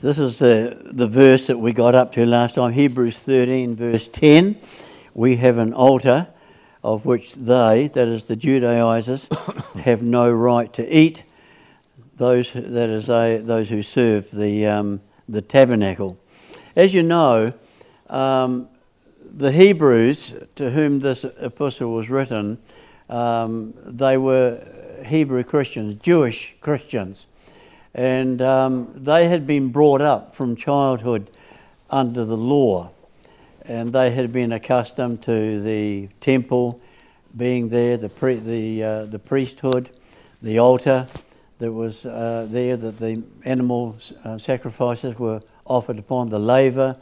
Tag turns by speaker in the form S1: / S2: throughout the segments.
S1: This is the verse that we got up to last time, Hebrews 13, verse 10. We have an altar of which they, that is the Judaizers, have no right to eat. Those who serve the tabernacle. As you know, the Hebrews to whom this epistle was written, they were Hebrew Christians, Jewish Christians. And they had been brought up from childhood under the law, and they had been accustomed to the temple being there, the priesthood, the altar that was there, that the animal sacrifices were offered upon, the laver,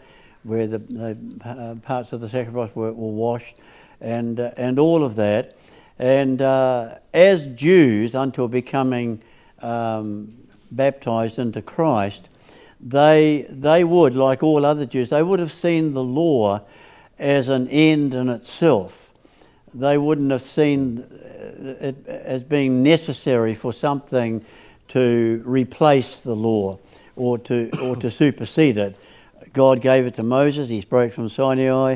S1: where the parts of the sacrifice were washed, and all of that. And as Jews, until becoming baptized into Christ, they would, like all other Jews, they would have seen the law as an end in itself. They wouldn't have seen it as being necessary for something to replace the law or to supersede it. God gave it to Moses. He spoke from Sinai.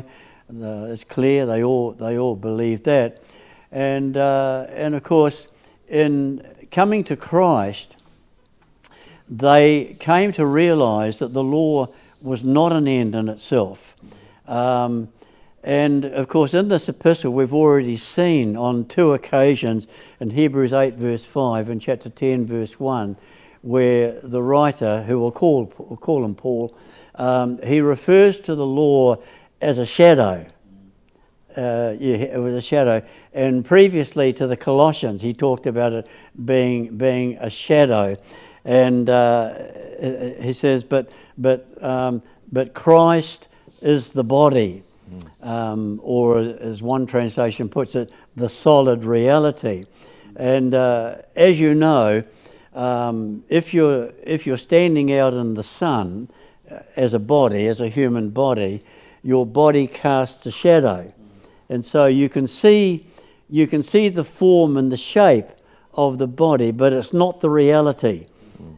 S1: It's clear they all believed that, and of course, in coming to Christ, they came to realise that the law was not an end in itself. And of course, in this epistle, we've already seen on two occasions, in Hebrews 8 verse 5 and chapter 10 verse 1, where the writer, who we'll call him Paul, he refers to the law as a shadow. It was a shadow. And previously to the Colossians, he talked about it being a shadow. And he says, but Christ is the body, or as one translation puts it, the solid reality. And as you know, if you're standing out in the sun as a body, as a human body, your body casts a shadow, and so you can see the form and the shape of the body, but it's not the reality.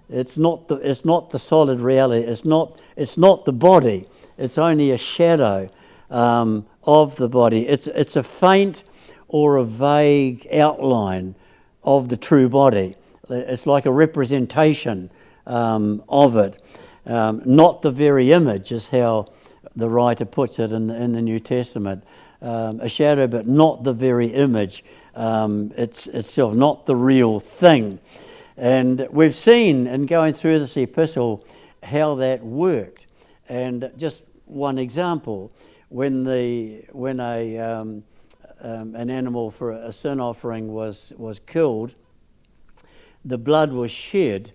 S1: It's not the solid reality. It's not the body. It's only a shadow of the body. It's a faint or a vague outline of the true body. It's like a representation of it, not the very image, is how the writer puts it in the New Testament. A shadow, but not the very image itself, not the real thing. And we've seen in going through this epistle how that worked. And just one example, when an animal for a sin offering was killed, the blood was shed,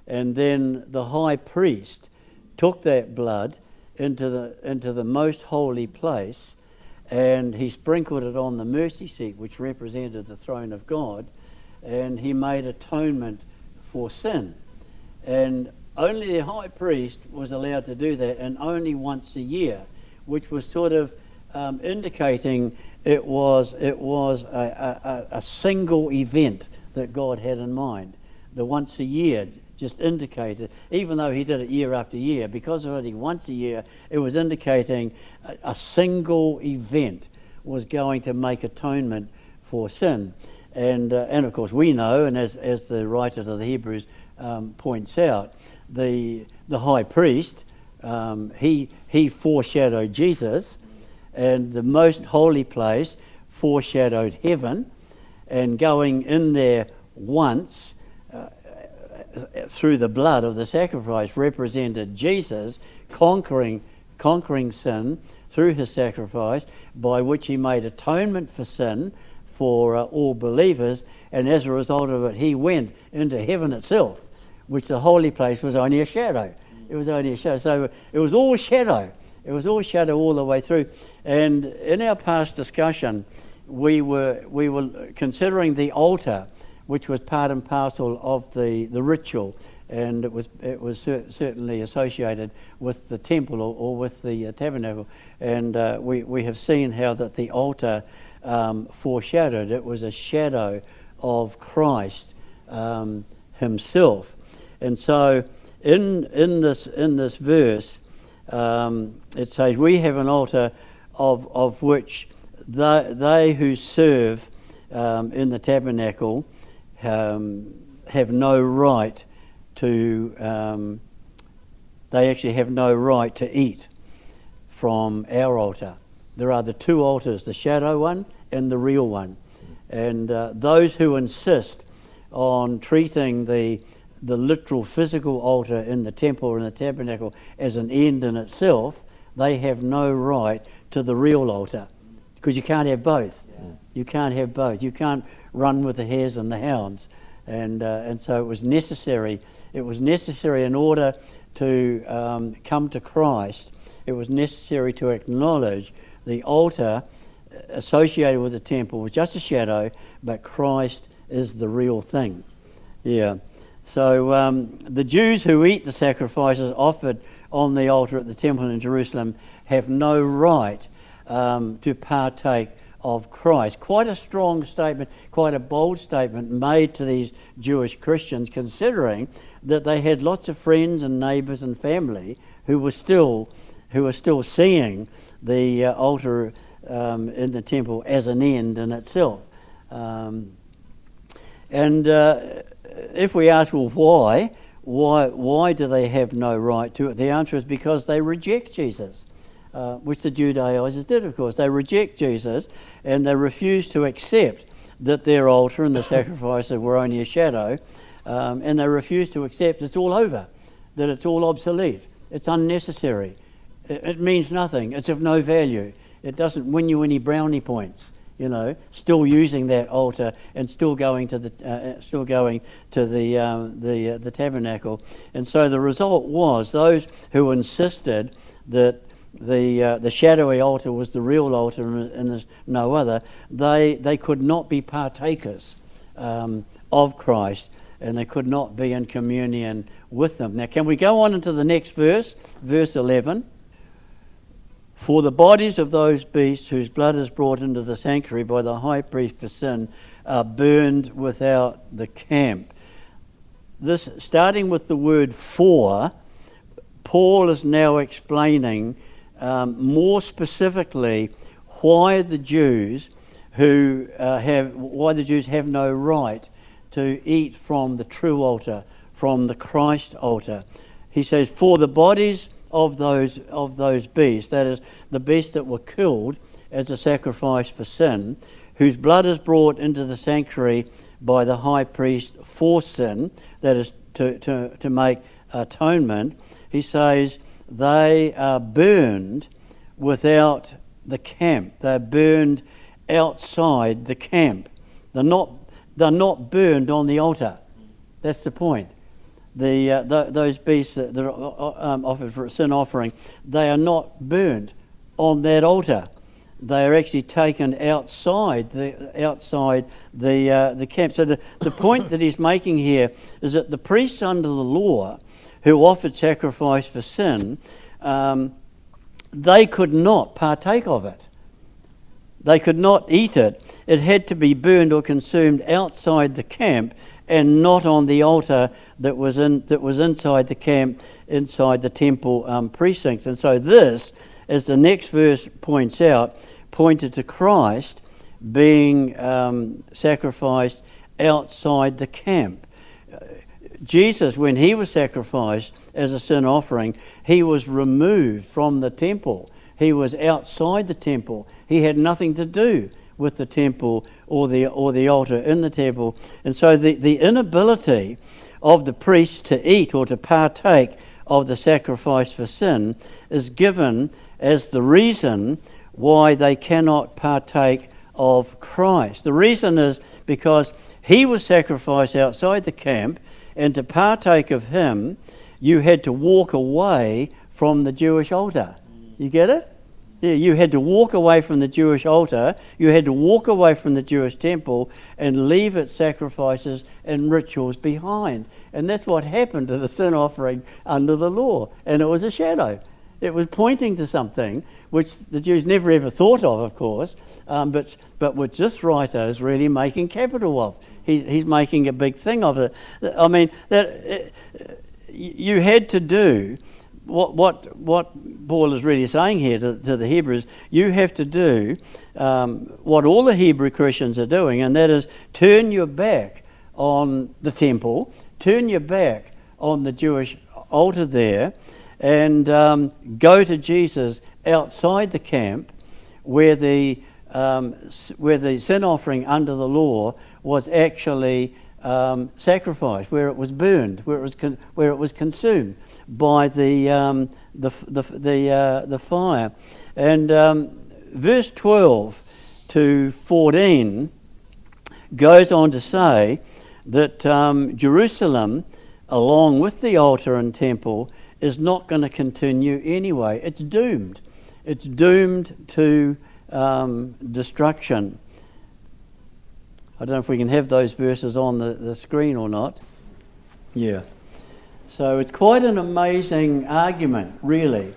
S1: and then the high priest took that blood into the most holy place, and he sprinkled it on the mercy seat, which represented the throne of God, and he made atonement for sin. And only the high priest was allowed to do that, and only once a year, which was sort of indicating it was a single event that God had in mind. The once a year just indicated, even though he did it year after year, because of only once a year, it was indicating a single event was going to make atonement for sin. And of course we know, and as the writer of the Hebrews points out, the high priest, he foreshadowed Jesus, and the most holy place foreshadowed heaven, and going in there once through the blood of the sacrifice represented Jesus conquering sin through his sacrifice, by which he made atonement for sin for all believers, and as a result of it he went into heaven itself, which the holy place was only a shadow. It was only a shadow. So it was all shadow. It was all shadow all the way through. And in our past discussion, we were considering the altar, which was part and parcel of the ritual, and it was certainly associated with the temple or with the tabernacle. And we have seen how that the altar foreshadowed. It was a shadow of Christ himself. And so in this verse, it says, "We have an altar of which they who serve in the tabernacle have no right to. They actually have no right to eat from our altar. There are the two altars, the shadow one and the real one. And those who insist on treating the literal physical altar in the temple or in the tabernacle as an end in itself, they have no right to the real altar, because you can't have both. Yeah. You can't have both. You can't run with the hares and the hounds. And so it was necessary. It was necessary in order to come to Christ. It was necessary to acknowledge the altar associated with the temple was just a shadow, but Christ is the real thing. Yeah. So the Jews who eat the sacrifices offered on the altar at the temple in Jerusalem have no right to partake of Christ. Quite a strong statement, quite a bold statement made to these Jewish Christians, considering that they had lots of friends and neighbours and family who were still seeing the altar in the temple as an end in itself. If we ask, well, why do they have no right to it? The answer is because they reject Jesus, which the Judaizers did, of course. They reject Jesus, and they refuse to accept that their altar and the sacrifices were only a shadow, and they refuse to accept it's all over, that it's all obsolete, it's unnecessary, it means nothing, it's of no value, it doesn't win you any brownie points. You know, still using that altar and still going to the tabernacle, and so the result was those who insisted that the shadowy altar was the real altar and there's no other. They could not be partakers of Christ, and they could not be in communion with them. Now, can we go on into the next verse, verse 11? For the bodies of those beasts whose blood is brought into the sanctuary by the high priest for sin are burned without the camp. This, starting with the word "for," Paul is now explaining more specifically why the Jews have no right to eat from the true altar, from the Christ altar. He says, "For the bodies of those beasts," that is, the beasts that were killed as a sacrifice for sin, whose blood is brought into the sanctuary by the high priest for sin, that is, to make atonement, he says they are burned without the camp. They're burned outside the camp. They're not burned on the altar. That's the point. Those beasts that are offered for a sin offering, they are not burned on that altar. They are actually taken outside the camp. So the point that he's making here is that the priests under the law who offered sacrifice for sin, they could not partake of it. They could not eat it. It had to be burned or consumed outside the camp, and not on the altar that was inside the camp, inside the temple precincts. And so this, as the next verse points out, pointed to Christ being sacrificed outside the camp. Jesus, when he was sacrificed as a sin offering, he was removed from the temple. He was outside the temple. He had nothing to do with the temple or the altar in the temple. And so the inability of the priests to eat or to partake of the sacrifice for sin is given as the reason why they cannot partake of Christ. The reason is because he was sacrificed outside the camp, and to partake of him, you had to walk away from the Jewish altar. You get it? Yeah, you had to walk away from the Jewish altar, you had to walk away from the Jewish temple and leave its sacrifices and rituals behind. And that's what happened to the sin offering under the law. And it was a shadow. It was pointing to something which the Jews never ever thought of course, but which this writer is really making capital of. He's making a big thing of it. I mean, that you had to do what Paul is really saying here to the Hebrews. You have to do what all the Hebrew Christians are doing, and that is turn your back on the temple, turn your back on the Jewish altar there, and go to Jesus outside the camp, where the sin offering under the law was actually sacrificed, where it was burned, where it was consumed by the fire. And verse 12 to 14 goes on to say that Jerusalem, along with the altar and temple, is not going to continue anyway. It's doomed. It's doomed to destruction. I don't know if we can have those verses on the screen or not. Yeah. So it's quite an amazing argument, really.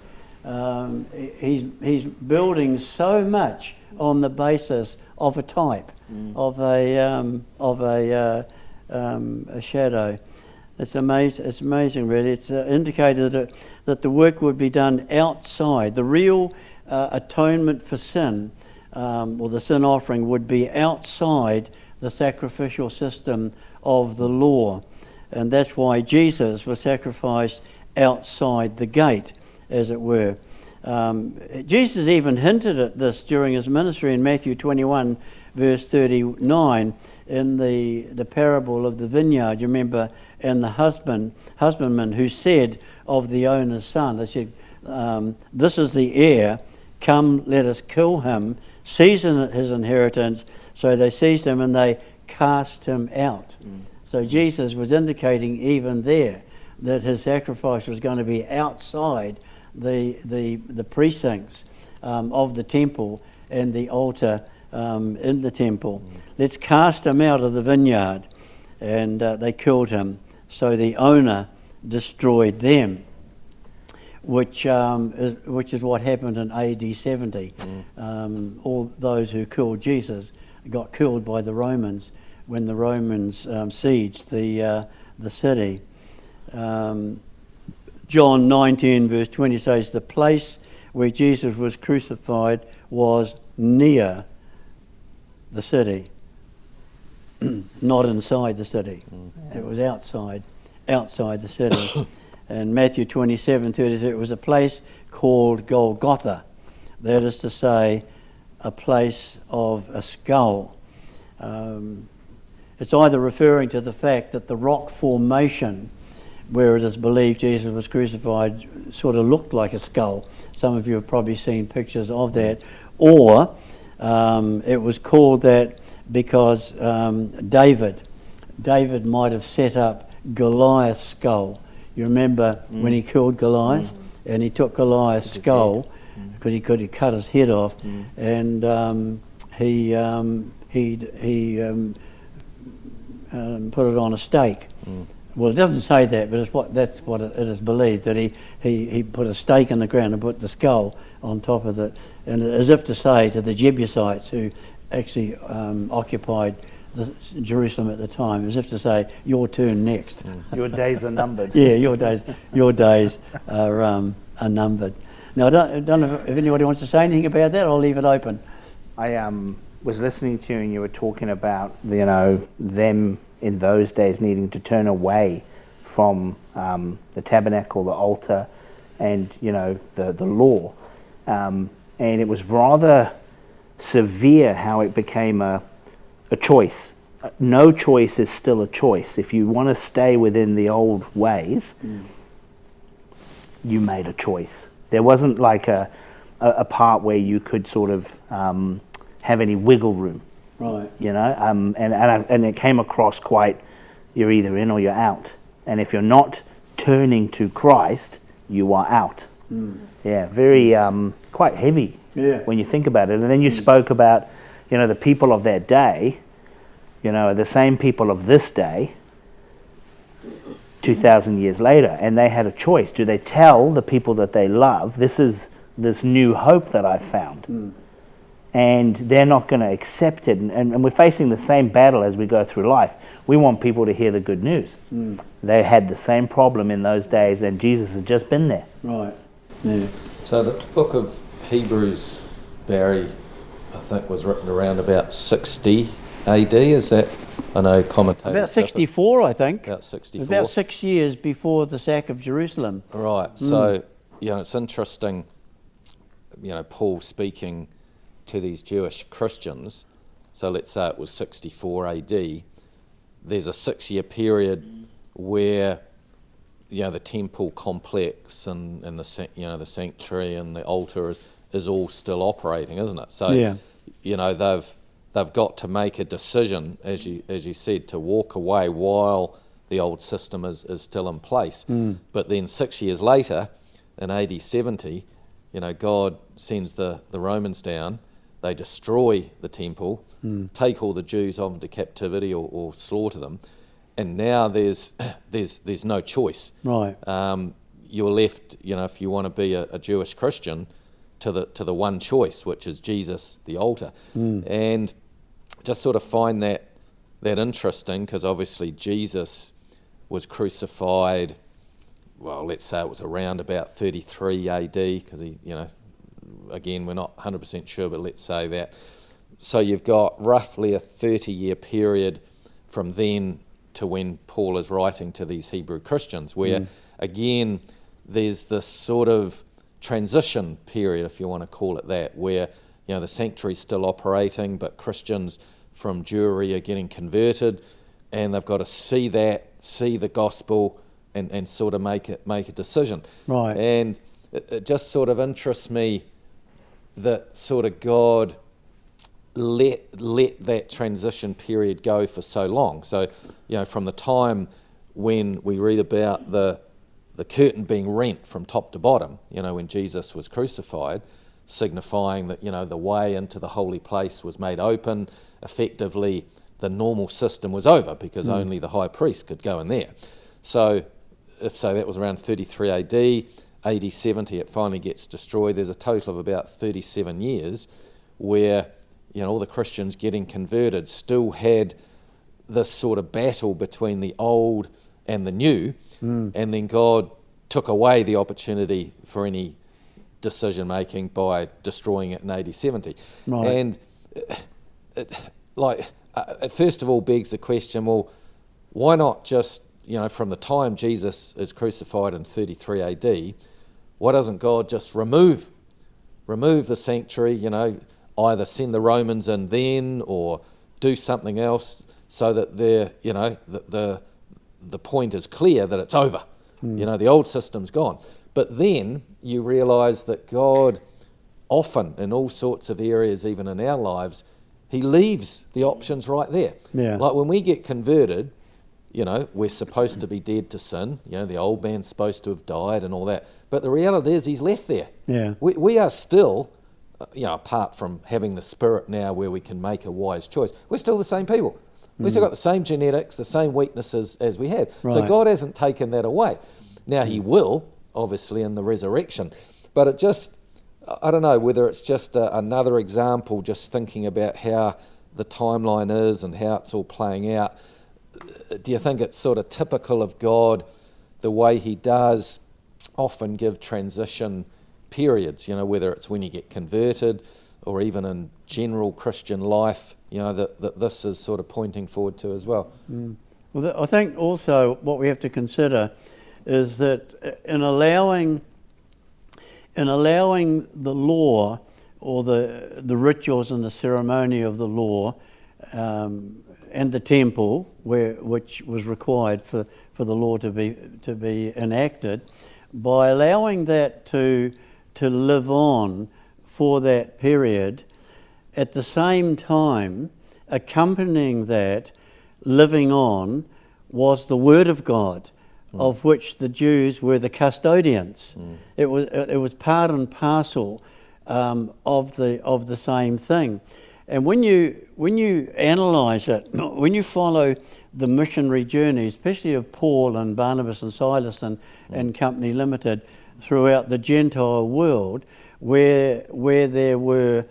S1: He's building so much on the basis of a type, of a shadow. It's amazing. It's amazing, really. It's indicated that the work would be done outside. The real atonement for sin, or the sin offering, would be outside the sacrificial system of the law. And that's why Jesus was sacrificed outside the gate, as it were. Jesus even hinted at this during his ministry in Matthew 21, verse 39, in the parable of the vineyard. You remember, and the husbandman who said of the owner's son, they said, "This is the heir. Come, let us kill him, seize his inheritance." So they seized him and they cast him out. So Jesus was indicating even there that his sacrifice was going to be outside the precincts of the temple and the altar in the temple. Let's cast him out of the vineyard. And they killed him. So the owner destroyed them, which is what happened in AD 70. All those who killed Jesus got killed by the Romans when the Romans sieged the city. John 19 verse 20 says, the place where Jesus was crucified was near the city, not inside the city. It was outside the city. And Matthew 27:32, it was a place called Golgotha. That is to say, a place of a skull. It's either referring to the fact that the rock formation where it is believed Jesus was crucified sort of looked like a skull. Some of you have probably seen pictures of that. Or it was called that because David might have set up Goliath's skull. You remember when he killed Goliath, and he took Goliath's skull because he could have cut his head off, and he put it on a stake. Well, it doesn't say that, but that's what it is believed, that he put a stake in the ground and put the skull on top of it, and as if to say to the Jebusites who actually occupied Jerusalem at the time, as if to say, your turn next.
S2: Your days are numbered.
S1: Yeah, your days are numbered. Now, I don't know if anybody wants to say anything about that. I'll leave it open.
S2: I was listening to you, and you were talking about them in those days needing to turn away from the tabernacle, the altar, and the law, and it was rather severe how it became a choice. No choice is still a choice. If you want to stay within the old ways, you made a choice. There wasn't like a part where you could sort of have any wiggle room.
S1: Right.
S2: And it came across quite, you're either in or you're out. And if you're not turning to Christ, you are out. Yeah, very quite heavy when you think about it. And then you spoke about, the people of that day, the same people of this day, 2,000 years later, and they had a choice. Do they tell the people that they love, this is this new hope that I've found? and they're not going to accept it. And we're facing the same battle as we go through life. We want people to hear the good news. They had the same problem in those days, and Jesus had just been there.
S1: Right. Yeah.
S3: So the book of Hebrews, Barry, I think was written around about 60 AD, is that? I know commentators...
S1: About 64, I think.
S3: About 64.
S1: About 6 years before the sack of Jerusalem.
S3: Right, so, it's interesting, Paul speaking to these Jewish Christians, so let's say it was 64 AD, there's a 6-year period where, the temple complex and the sanctuary and the altar is all still operating, isn't it? So, they've got to make a decision, as you said, to walk away while the old system is still in place. But then 6 years later, in AD 70, God sends the Romans down, they destroy the temple, take all the Jews off into captivity or slaughter them, and now there's no choice.
S1: Right.
S3: You're left, if you want to be a Jewish Christian, to the one choice, which is Jesus, the altar. And just sort of find that interesting, because obviously Jesus was crucified, well, let's say it was around about 33 AD, because he, again, we're not 100% sure, but let's say that. So you've got roughly a 30-year period from then to when Paul is writing to these Hebrew Christians, where, again, there's this sort of transition period, if you want to call it that, where the sanctuary's still operating, but Christians from Jewry are getting converted, and they've got to see the gospel, and sort of make a decision.
S1: Right.
S3: And it just sort of interests me that sort of God let that transition period go for so long. So, from the time when we read about the curtain being rent from top to bottom, when Jesus was crucified, signifying that, the way into the holy place was made open. Effectively, the normal system was over, because only the high priest could go in there. So, that was around 33 AD, AD 70, it finally gets destroyed. There's a total of about 37 years where, all the Christians getting converted still had this sort of battle between the old and the new, and then God took away the opportunity for any decision making by destroying it in AD 70.
S1: Right.
S3: And it first of all begs the question, well, why not just, from the time Jesus is crucified in 33 AD, why doesn't God just remove the sanctuary, either send the Romans in then, or do something else, so that the point is clear that it's over. The old system's gone. But then you realise that God often, in all sorts of areas, even in our lives, he leaves the options right there.
S1: Yeah.
S3: Like when we get converted, we're supposed to be dead to sin. The old man's supposed to have died and all that. But the reality is he's left there.
S1: Yeah.
S3: We are still, apart from having the Spirit now where we can make a wise choice, we're still the same people. We've still got the same genetics, the same weaknesses as we had. So
S1: Right.
S3: God hasn't taken that away. Now he will, obviously, in the resurrection. But it just, I don't know whether it's just another example, just thinking about how the timeline is and how it's all playing out. Do you think it's sort of typical of God, the way he does often give transition periods, whether it's when you get converted or even in general Christian life, that this is sort of pointing forward to as well?
S1: Well, I think also what we have to consider is that in allowing the law, or the rituals and the ceremony of the law, and the temple, which was required for the law to be enacted, by allowing that to live on for that period, at the same time, accompanying that, living on, was the Word of God, of which the Jews were the custodians. It was part and parcel of the same thing. And when you analyse it, when you follow the missionary journey, especially of Paul and Barnabas and Silas and Company Limited, throughout the Gentile world, where there were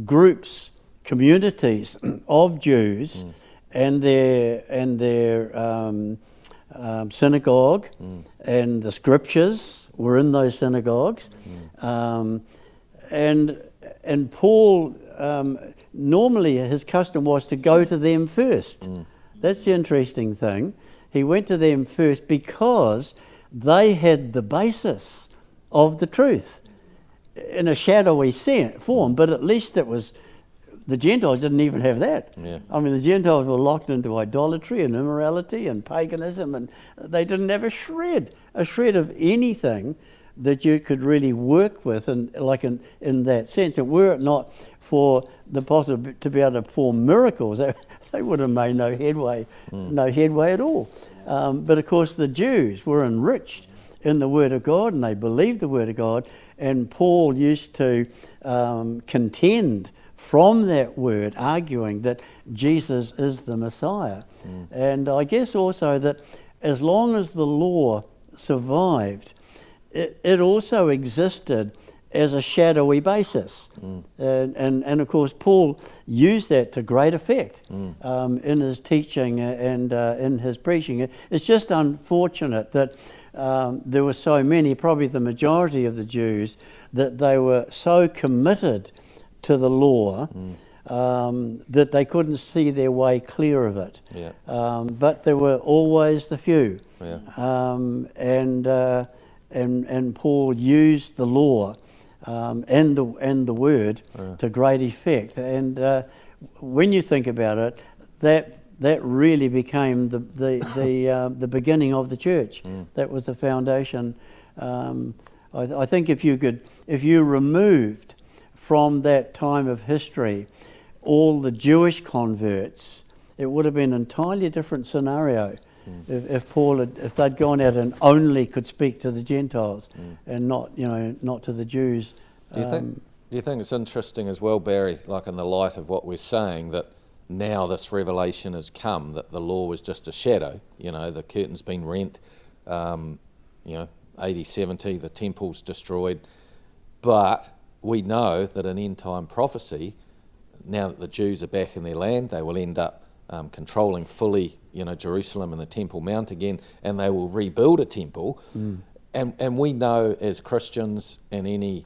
S1: groups, communities of Jews, and their synagogue, and the scriptures were in those synagogues, and Paul, normally his custom was to go to them first. That's the interesting thing. He went to them first because they had the basis of the truth in a shadowy form, but at least it was. The Gentiles didn't even have that.
S3: Yeah.
S1: I mean, the Gentiles were locked into idolatry and immorality and paganism, and they didn't have a shred of anything that you could really work with, and like in that sense. And were it not for the possibility to be able to perform miracles, they would have made no headway at all. But of course, the Jews were enriched in the Word of God, and they believed the Word of God. And Paul used to contend from that word, arguing that Jesus is the Messiah. And I guess also that as long as the law survived, it also existed as a shadowy basis. And of course, Paul used that to great effect in his teaching and in his preaching. It's just unfortunate that there were so many, probably the majority of the Jews, that they were so committed to the law that they couldn't see their way clear of it.
S3: Yeah.
S1: But there were always the few.
S3: Yeah.
S1: And Paul used the law and the word to great effect. And when you think about it, that really became the beginning of the church. That was the foundation. I think if you removed from that time of history all the Jewish converts, it would have been an entirely different scenario. If they'd gone out and only could speak to the Gentiles and not to the Jews.
S3: Do you think it's interesting as well, Barry, like in the light of what we're saying, that now this revelation has come, that the law was just a shadow, the curtain's been rent, AD 70, the temple's destroyed, but we know that in end time prophecy, now that the Jews are back in their land, they will end up controlling fully, Jerusalem and the Temple Mount again, and they will rebuild a temple. And we know as Christians, and any,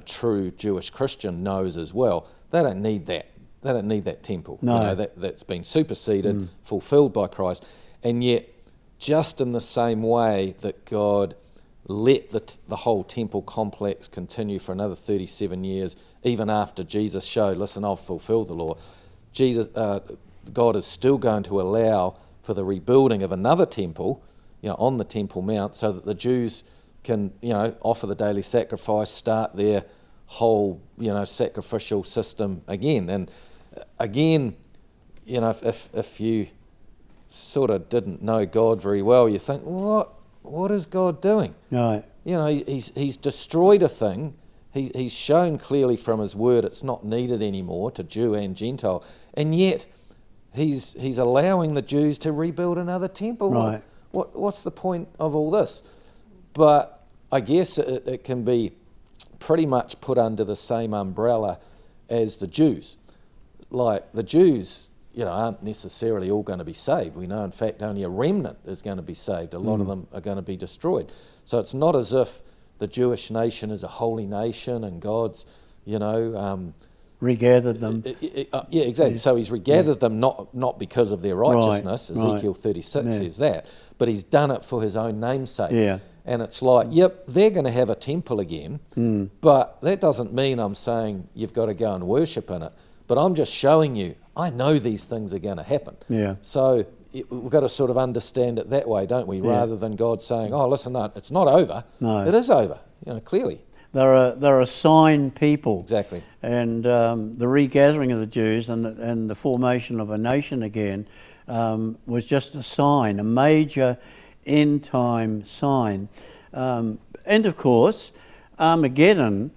S3: true Jewish Christian knows as well, they don't need that. They don't need that temple.
S1: No.
S3: That's been superseded, fulfilled by Christ. And yet, just in the same way that God let the whole temple complex continue for another 37 years, even after Jesus showed, listen, I've fulfilled the law, God is still going to allow for the rebuilding of another temple, on the Temple Mount, so that the Jews can, offer the daily sacrifice, start their whole, sacrificial system again. And again, if you sort of didn't know God very well, you think, what is God doing?
S1: Right.
S3: He's destroyed a thing. He's shown clearly from his word it's not needed anymore to Jew and Gentile, and yet he's allowing the Jews to rebuild another temple.
S1: Right.
S3: What's the point of all this? But I guess it can be pretty much put under the same umbrella as the Jews. Like the Jews, aren't necessarily all going to be saved. We know, in fact, only a remnant is going to be saved. A lot of them are going to be destroyed. So it's not as if the Jewish nation is a holy nation and God's,
S1: Regathered them.
S3: Yeah, exactly. So he's regathered them not because of their righteousness.
S1: Right.
S3: Ezekiel 36 says that. But he's done it for his own name's sake.
S1: Yeah.
S3: And it's like, yep, they're going to have a temple again, but that doesn't mean I'm saying you've got to go and worship in it. But I'm just showing you, I know these things are going to happen.
S1: Yeah.
S3: So we've got to sort of understand it that way, don't we?
S1: Yeah.
S3: Rather than God saying, oh, listen, no, it's not over.
S1: No.
S3: It is over, clearly.
S1: They're a sign people.
S3: Exactly.
S1: And the regathering of the Jews and the formation of a nation again was just a sign, a major end time sign. And of course, Armageddon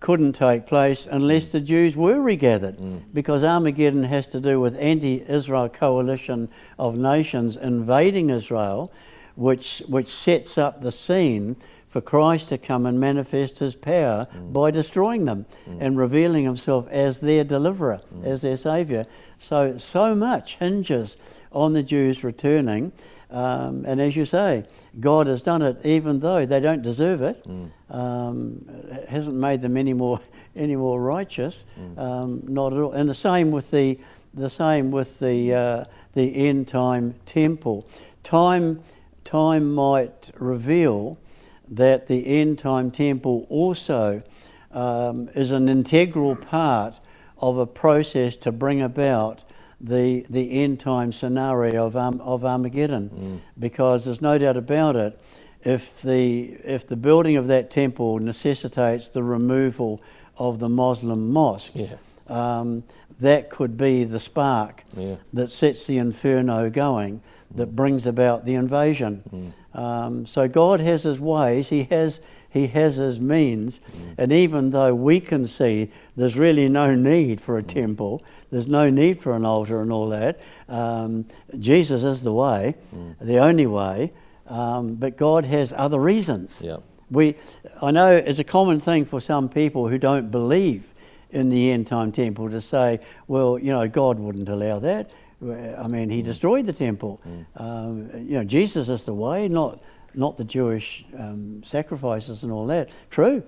S1: couldn't take place unless the Jews were regathered, because Armageddon has to do with anti-Israel coalition of nations invading Israel, which sets up the scene for Christ to come and manifest his power by destroying them and revealing himself as their deliverer, as their saviour. So much hinges on the Jews returning, and as you say, God has done it even though they don't deserve it. It hasn't made them any more righteous, not at all. And the same with the end time temple. Time might reveal that the end time temple also is an integral part of a process to bring about the end time scenario of Armageddon, because there's no doubt about it, if the building of that temple necessitates the removal of the Muslim mosque, that could be the spark that sets the inferno going, that brings about the invasion. So God has his ways, he has his means, and even though we can see there's really no need for a temple, there's no need for an altar and all that, Jesus is the way, the only way, but God has other reasons. I know it's a common thing for some people who don't believe in the end time temple to say, well, God wouldn't allow that. I mean, he destroyed the temple. Jesus is the way, not the Jewish sacrifices and all that. True,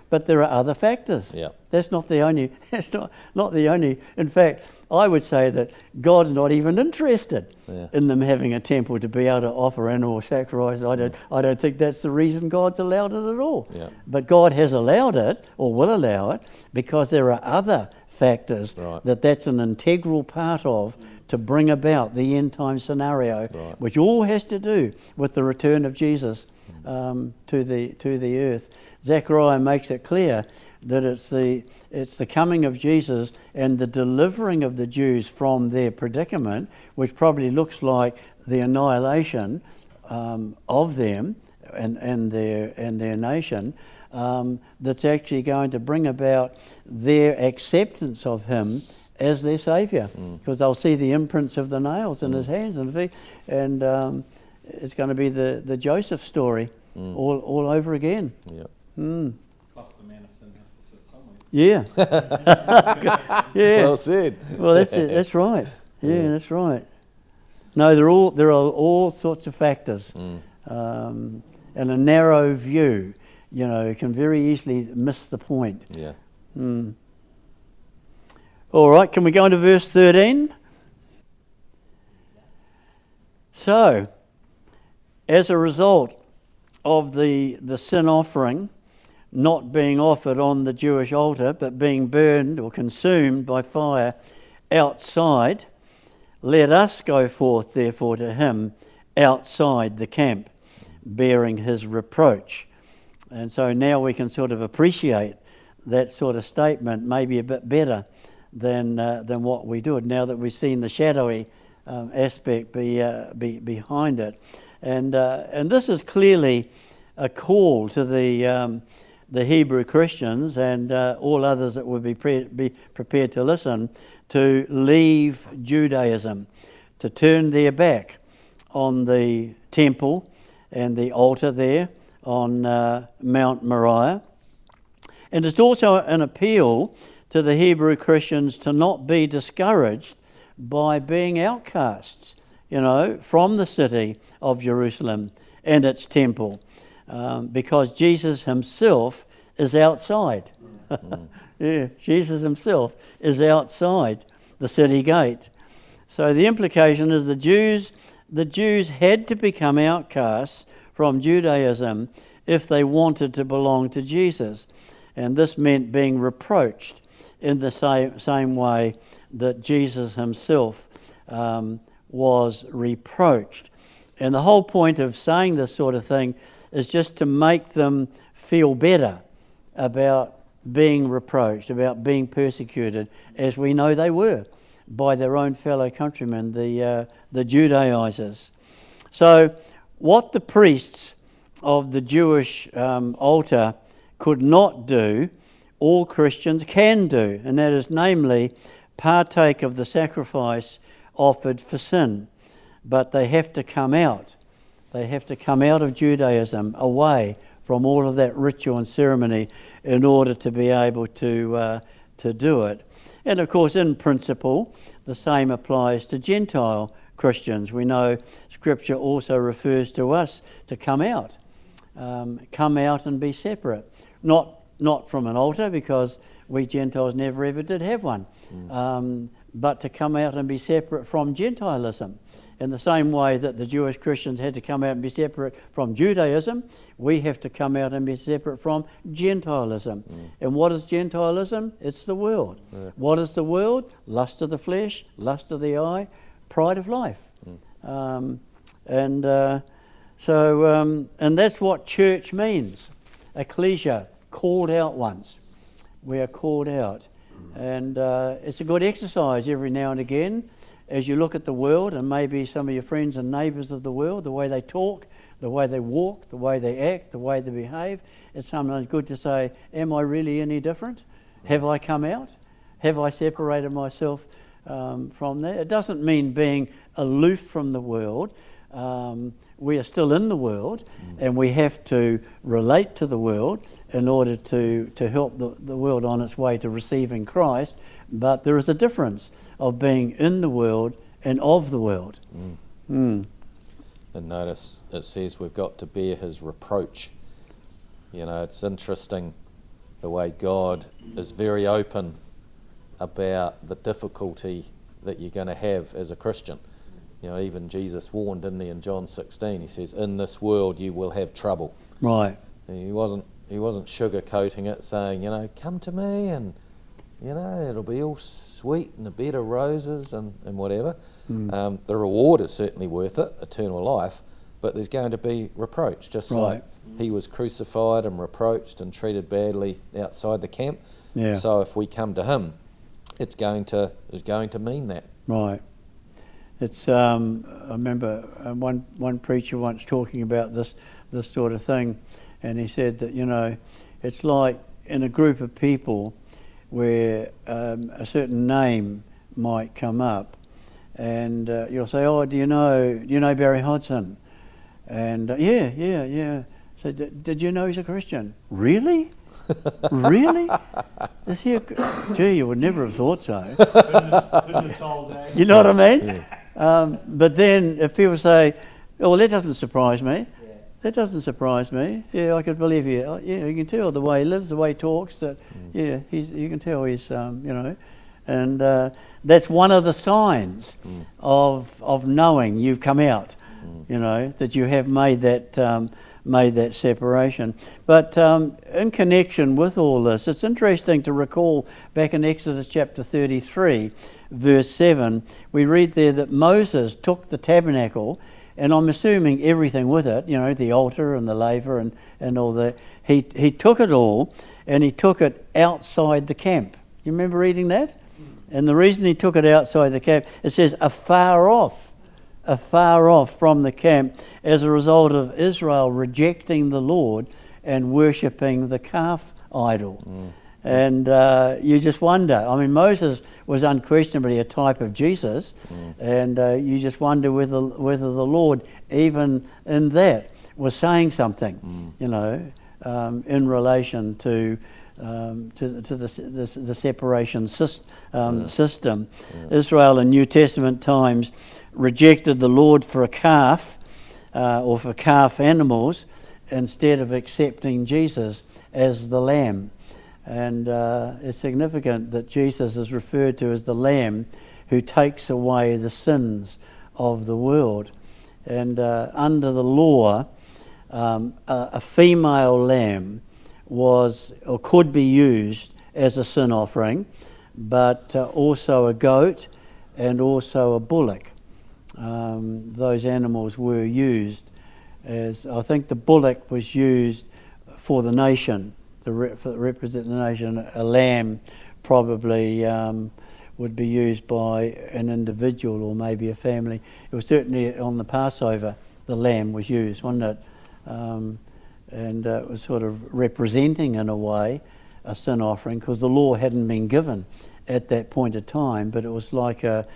S1: but there are other factors. That's not the only. That's not the only. In fact, I would say that God's not even interested in them having a temple to be able to offer animal sacrifices. I don't think that's the reason God's allowed it at all. But God has allowed it, or will allow it, because there are other factors that's an integral part of to bring about the end time scenario, which all has to do with the return of Jesus to the earth. Zechariah makes it clear that it's the coming of Jesus and the delivering of the Jews from their predicament, which probably looks like the annihilation of them and their nation, that's actually going to bring about their acceptance of him as their saviour, because they'll see the imprints of the nails in his hands and feet, and it's going to be the Joseph story all over again.
S4: Plus the man of sin has to sit somewhere.
S1: Yeah.
S3: Well said.
S1: Well, that's it. That's right. Yeah, that's right. No, there are all sorts of factors, and a narrow view, can very easily miss the point. All right, can we go into verse 13? So, as a result of the sin offering not being offered on the Jewish altar, but being burned or consumed by fire outside, let us go forth, therefore, to him outside the camp, bearing his reproach. And so now we can sort of appreciate that sort of statement maybe a bit better than what we did, now that we've seen the shadowy aspect behind it. And this is clearly a call to the Hebrew Christians and all others that would be prepared to listen, to leave Judaism, to turn their back on the temple and the altar there on Mount Moriah. And it's also an appeal to the Hebrew Christians to not be discouraged by being outcasts, from the city of Jerusalem and its temple, because Jesus himself is outside. Jesus himself is outside the city gate. So the implication is the Jews had to become outcasts from Judaism if they wanted to belong to Jesus. And this meant being reproached in the same way that Jesus himself was reproached. And the whole point of saying this sort of thing is just to make them feel better about being reproached, about being persecuted, as we know they were by their own fellow countrymen, the Judaizers. So what the priests of the Jewish altar could not do, all Christians can do, and that is namely partake of the sacrifice offered for sin. But they have to come out. They have to come out of Judaism, away from all of that ritual and ceremony in order to be able to do it. And of course, in principle, the same applies to Gentile Christians. We know Scripture also refers to us to come out and be separate. Not from an altar, because we Gentiles never ever did have one, but to come out and be separate from Gentilism. In the same way that the Jewish Christians had to come out and be separate from Judaism, we have to come out and be separate from Gentilism. And what is Gentilism? It's the world. What is the world? Lust of the flesh, lust of the eye, pride of life. And that's what church means. Ecclesia, called out ones. We are called out. And it's a good exercise every now and again as you look at the world, and maybe some of your friends and neighbours of the world, the way they talk, the way they walk, the way they act, the way they behave. It's sometimes good to say, am I really any different? Have I come out? Have I separated myself from that? It doesn't mean being aloof from the world. We are still in the world, and we have to relate to the world in order to help the world on its way to receiving Christ. But there is a difference of being in the world and of the world.
S3: And notice it says we've got to bear his reproach. You know, it's interesting the way God is very open about the difficulty that you're going to have as a Christian. You know, even Jesus warned, didn't he, in John 16, he says, in this world you will have trouble.
S1: Right.
S3: And he wasn't sugarcoating it, saying, you know, come to me and, you know, it'll be all sweet and a bed of roses and whatever. The reward is certainly worth it, eternal life, but there's going to be reproach, just like he was crucified and reproached and treated badly outside the camp.
S1: Yeah.
S3: So if we come to him, it's going to mean that.
S1: Right. It's I remember one preacher once talking about this sort of thing, and he said that, you know, it's like in a group of people where a certain name might come up, and you'll say, oh, do you know Barry Hodgson? And yeah. So did you know he's a Christian? Really? Really? Is he gee, you would never have thought so.
S4: Couldn't have told that.
S1: You know what I mean? But then if people say, oh, well, that doesn't surprise me. That doesn't surprise me. Yeah, I could believe you. Yeah, you can tell the way he lives, the way he talks, that, yeah, you can tell he's, you know. And that's one of the signs of knowing you've come out, you know, that you have made that separation. But in connection with all this, it's interesting to recall back in Exodus chapter 33, verse 7, we read there that Moses took the tabernacle, and I'm assuming everything with it, you know, the altar and the laver and all that. He took it all, and he took it outside the camp. You remember reading that? And the reason he took it outside the camp, it says afar off from the camp, as a result of Israel rejecting the Lord and worshipping the calf idol. And you just wonder, I mean, Moses was unquestionably a type of Jesus, and you just wonder whether the Lord, even in that, was saying something, you know, in relation to the separation system. Israel in New Testament times rejected the Lord for a calf, or for calf animals, instead of accepting Jesus as the Lamb. And it's significant that Jesus is referred to as the Lamb who takes away the sins of the world. And under the law, a female lamb was or could be used as a sin offering, but also a goat and also a bullock. Those animals were used as, I think the bullock was used for the nation, to represent the nation. A lamb probably would be used by an individual or maybe a family. It was certainly on the Passover the lamb was used, wasn't it? And it was sort of representing in a way a sin offering, because the law hadn't been given at that point of time, but it was like a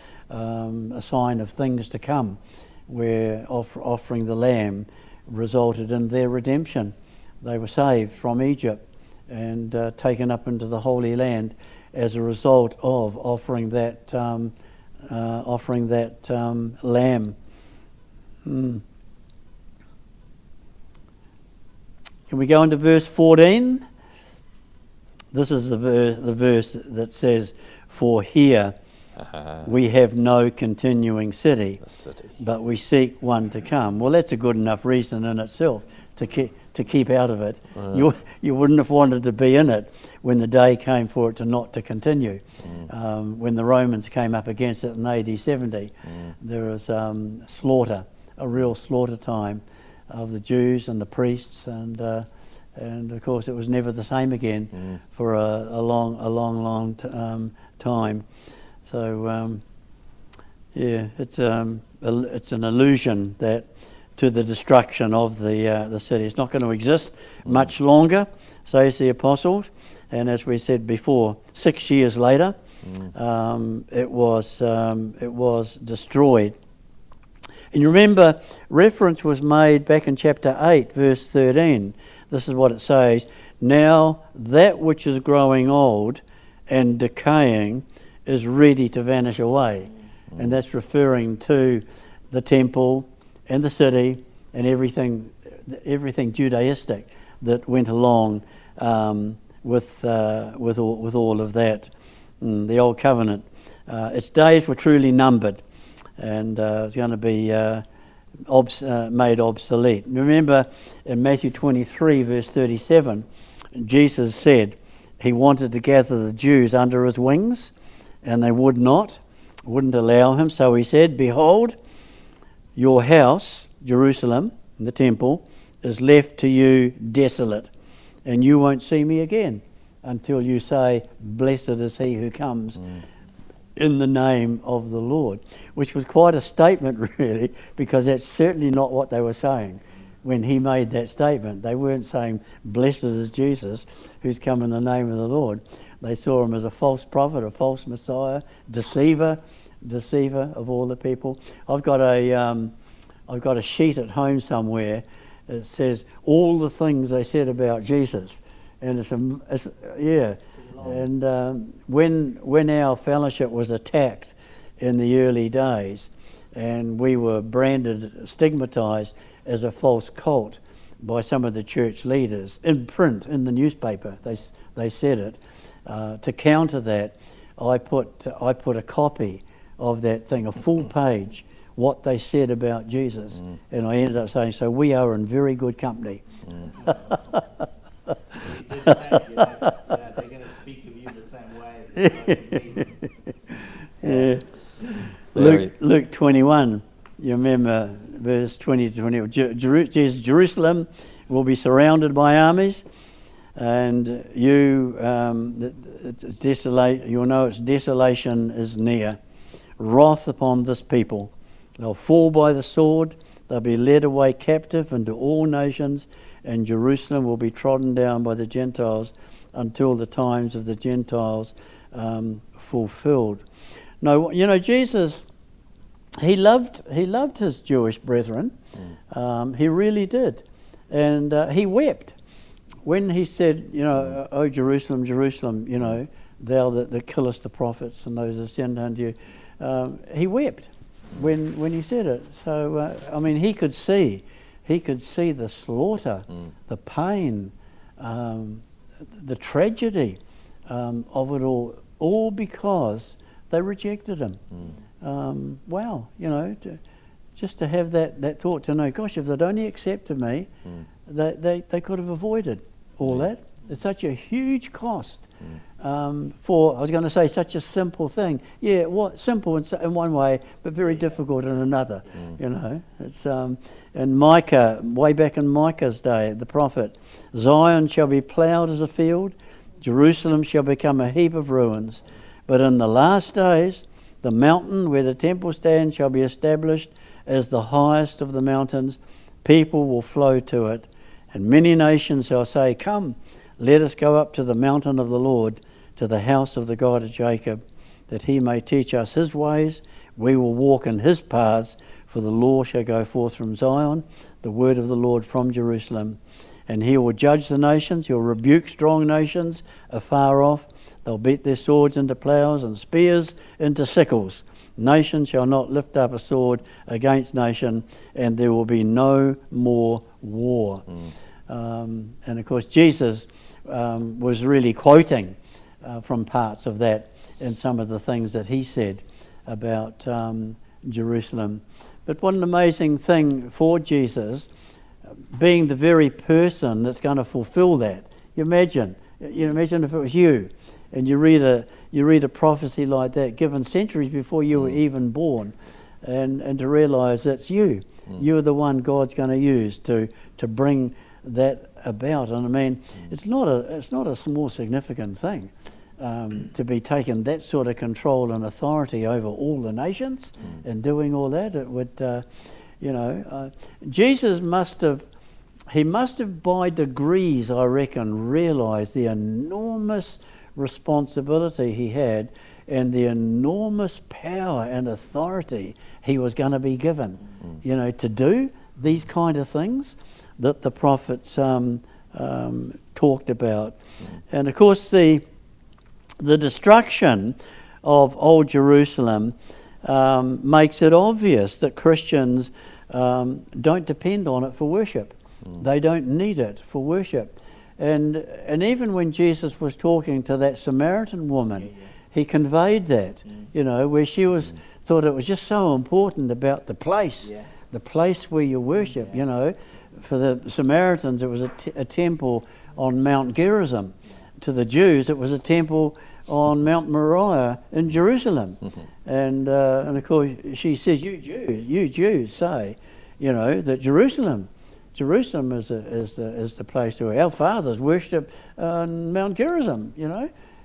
S1: sign of things to come, where offering the lamb resulted in their redemption. they were saved from Egypt and taken up into the Holy Land as a result of offering that lamb. Can we go into verse 14? This is the verse that says, "For here we have no continuing city, but we seek one to come." Well, that's a good enough reason in itself to keep out of it. You wouldn't have wanted to be in it when the day came for it not to continue. When the Romans came up against it in AD 70, there was slaughter, a real slaughter time of the Jews and the priests, and of course it was never the same again for a long time. So it's an allusion that to the destruction of the city. It's not going to exist much longer, says the apostles. And as we said before, 6 years later, it was destroyed. And you remember, reference was made back in chapter 8, verse 13. This is what it says: "Now that which is growing old and decaying is ready to vanish away." And that's referring to the temple and the city and everything Judaistic that went along with all of that. The old covenant, its days were truly numbered, and it's going to be made obsolete. Remember in Matthew 23 verse 37, Jesus said he wanted to gather the Jews under his wings, and they wouldn't allow him. So he said, "Behold, your house, Jerusalem, the temple, is left to you desolate, and you won't see me again until you say, 'Blessed is he who comes in the name of the Lord,'" which was quite a statement, really, because that's certainly not what they were saying when he made that statement. They weren't saying, "Blessed is Jesus who's come in the name of the Lord." They saw him as a false prophet, a false Messiah, deceiver of all the people. I've got a sheet at home somewhere that says all the things they said about Jesus, and it's And when our fellowship was attacked in the early days, and we were branded, stigmatized as a false cult by some of the church leaders in print, in the newspaper, they said it. To counter that, I put a copy of that thing, a full page, what they said about Jesus, and I ended up saying, "So we are in very good company."
S2: You did say that they're going to speak of you the same way as
S1: yeah. Luke 21, you remember verse 20 to 20. Jerusalem will be surrounded by armies, and it's desolate. You'll know its desolation is near. Wrath upon this people. They'll fall by the sword. They'll be led away captive into all nations, and Jerusalem will be trodden down by the Gentiles until the times of the Gentiles fulfilled. No, Jesus, he loved his Jewish brethren. He really did, and he wept when he said, "Oh Jerusalem, Jerusalem, thou that killest the prophets and those that send unto you." He wept when he said it. So he could see the slaughter, the pain, the tragedy of it all because they rejected him. Wow, just to have that thought, to know, gosh, if they'd only accepted me, they could have avoided all that. It's such a huge cost for, I was going to say, such a simple thing. Yeah, simple in one way, but very difficult in another. It's and Micah, way back in Micah's day, the prophet, "Zion shall be ploughed as a field, Jerusalem shall become a heap of ruins. But in the last days, the mountain where the temple stands shall be established as the highest of the mountains. People will flow to it, and many nations shall say, 'Come, let us go up to the mountain of the Lord, to the house of the God of Jacob, that he may teach us his ways. We will walk in his paths, for the law shall go forth from Zion, the word of the Lord from Jerusalem.' and he will judge the nations. He'll rebuke strong nations afar off. They'll beat their swords into ploughs and spears into sickles. Nation shall not lift up a sword against nation, and there will be no more war. And of course Jesus was really quoting from parts of that in some of the things that he said about Jerusalem. But what an amazing thing for Jesus, being the very person that's going to fulfill that. You imagine if it was you, and you read a prophecy like that given centuries before you were even born, and to realise that's you. You're the one God's going to use to bring that about. And I mean, it's not a small significant thing to be taking that sort of control and authority over all the nations and doing all that. It would, Jesus must have by degrees, I reckon, realised the enormous responsibility he had and the enormous power and authority he was going to be given, to do these kind of things that the prophets talked about. And of course the destruction of Old Jerusalem makes it obvious that Christians don't depend on it for worship. They don't need it for worship. And even when Jesus was talking to that Samaritan woman, he conveyed that, where she thought it was just so important about the place where you worship. For the Samaritans it was a temple on Mount Gerizim. To the Jews it was a temple on Mount Moriah in Jerusalem. And of course she says, you Jews say, that Jerusalem is the place where our fathers worshipped on Mount Gerizim,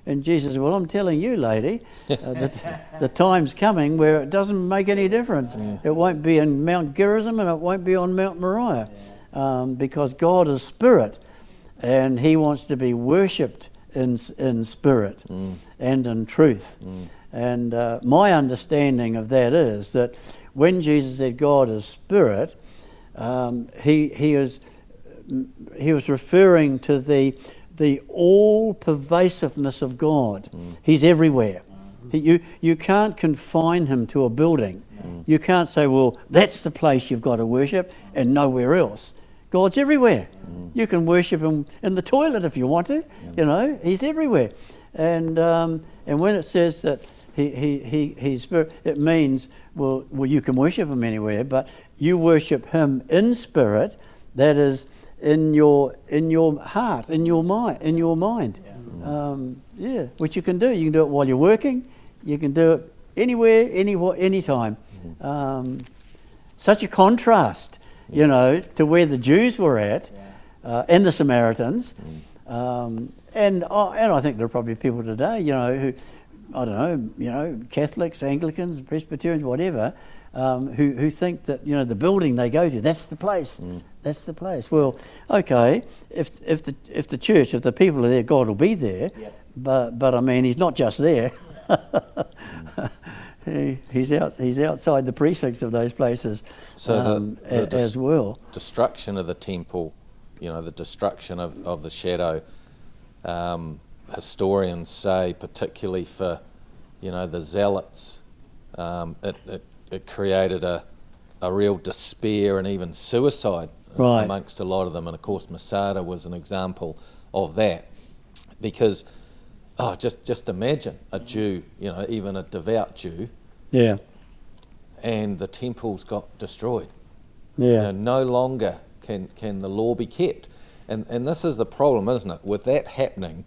S1: And Jesus said, well, I'm telling you, lady, that the time's coming where it doesn't make any difference. It won't be in Mount Gerizim and it won't be on Mount Moriah, because God is spirit, and he wants to be worshipped in spirit and in truth. And my understanding of that is that when Jesus said God is spirit, he was referring to the all-pervasiveness of God. He's everywhere. You can't confine him to a building. You can't say, well, that's the place you've got to worship and nowhere else. God's everywhere. You can worship him in the toilet if you want to. He's everywhere. And when it says that he's spirit, it means well you can worship him anywhere, but you worship him in spirit, that is in your heart, in your mind. Which you can do. You can do it while you're working. You can do it anywhere, anytime. Such a contrast, to where the Jews were at, and the Samaritans. And I think there are probably people today, who, I don't know, Catholics, Anglicans, Presbyterians, whatever, who think that, the building they go to, that's the place. That's the place. Well, okay, if the church, if the people are there, God will be there. But I mean, he's not just there. He's outside the precincts of those places, as well.
S3: Destruction of the temple, the destruction of the shadow. Historians say, particularly for, the zealots, it created a real despair and even suicide amongst a lot of them. And of course, Masada was an example of that, because just imagine a Jew, even a devout Jew, and the temples got destroyed. No longer can the law be kept. And this is the problem, isn't it? With that happening,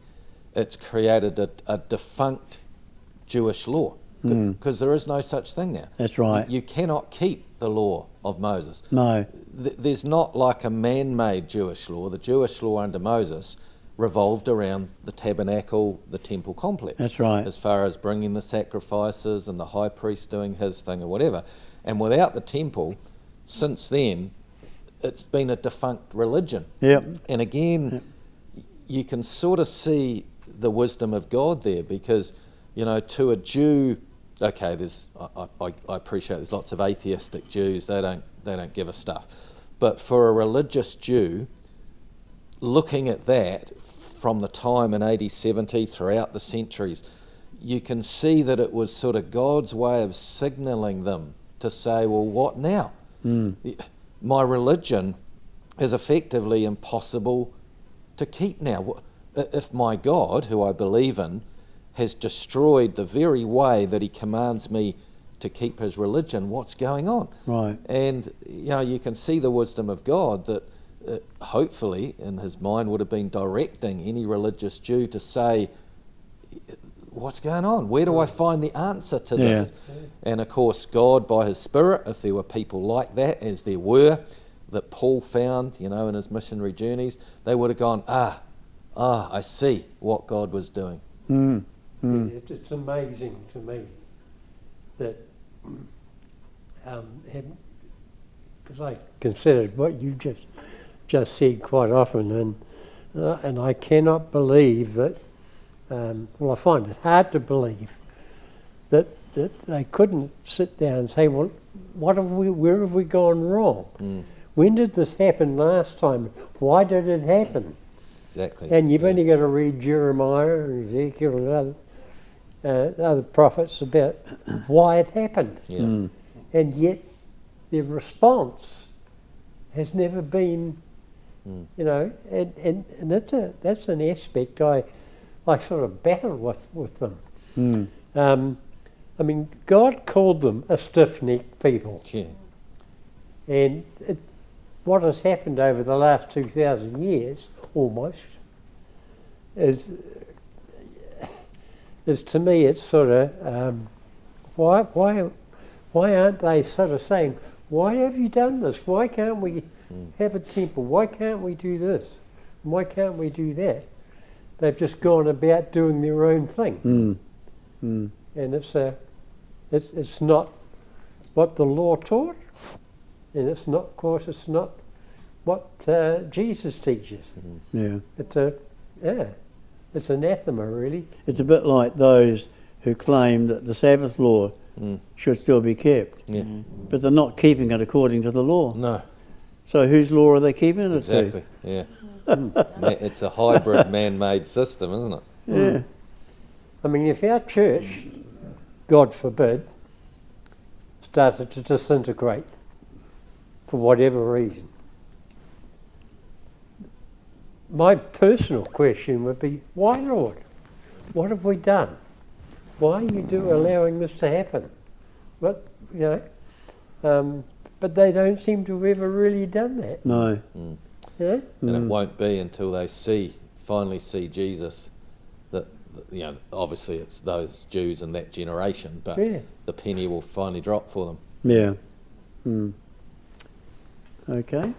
S3: it's created a defunct Jewish law, because there is no such thing now.
S1: That's right.
S3: You cannot keep the law of Moses.
S1: No.
S3: There's not like a man-made Jewish law. The Jewish law under Moses revolved around the tabernacle, the temple complex.
S1: That's right.
S3: As far as bringing the sacrifices and the high priest doing his thing or whatever. And without the temple, since then, it's been a defunct religion. And again, you can sort of see the wisdom of God there, because, to a Jew, okay, I appreciate there's lots of atheistic Jews, they don't give a stuff. But for a religious Jew, looking at that from the time in AD 70 throughout the centuries, you can see that it was sort of God's way of signalling them to say, well, what now? My religion is effectively impossible to keep now. If my God, who I believe in, has destroyed the very way that he commands me to keep his religion, what's going on?
S1: Right.
S3: And, you know, you can see the wisdom of God that hopefully in his mind would have been directing any religious Jew to say, what's going on? Where do I find the answer to this? And of course, God, by his Spirit, if there were people like that, as there were, that Paul found, you know, in his missionary journeys, they would have gone, I see what God was doing.
S5: It's amazing to me that, because I considered what you just said quite often, and I cannot believe that. Well, I find it hard to believe that they couldn't sit down and say, well, where have we gone wrong? When did this happen last time? Why did it happen?
S3: Exactly.
S5: And you've only got to read Jeremiah and Ezekiel and other prophets about why it happened.
S3: Yeah.
S5: And yet their response has never been, you know, and that's an aspect I sort of battle with them. I mean, God called them a stiff-necked people.
S3: Yeah.
S5: And what has happened over the last 2,000 years, almost, is to me, it's sort of, why aren't they sort of saying, why have you done this? Why can't we have a temple? Why can't we do this? Why can't we do that? They've just gone about doing their own thing. And it's not what the law taught, and it's not, of course, it's not what Jesus teaches.
S1: Yeah.
S5: It's anathema, really.
S1: It's a bit like those who claim that the Sabbath law should still be kept, but they're not keeping it according to the law.
S3: No.
S1: So whose law are they keeping it
S3: Exactly. Yeah. It's a hybrid man-made system, isn't it?
S1: to? Yeah.
S5: I mean, if our church, God forbid, started to disintegrate for whatever reason, my personal question would be, why, Lord? What have we done? Why are you allowing this to happen? But, you know, but they don't seem to have ever really done that.
S1: No.
S5: You know?
S3: And it won't be until they finally see Jesus that, you know, obviously it's those Jews in that generation, but the penny will finally drop for them.
S1: Yeah. Okay.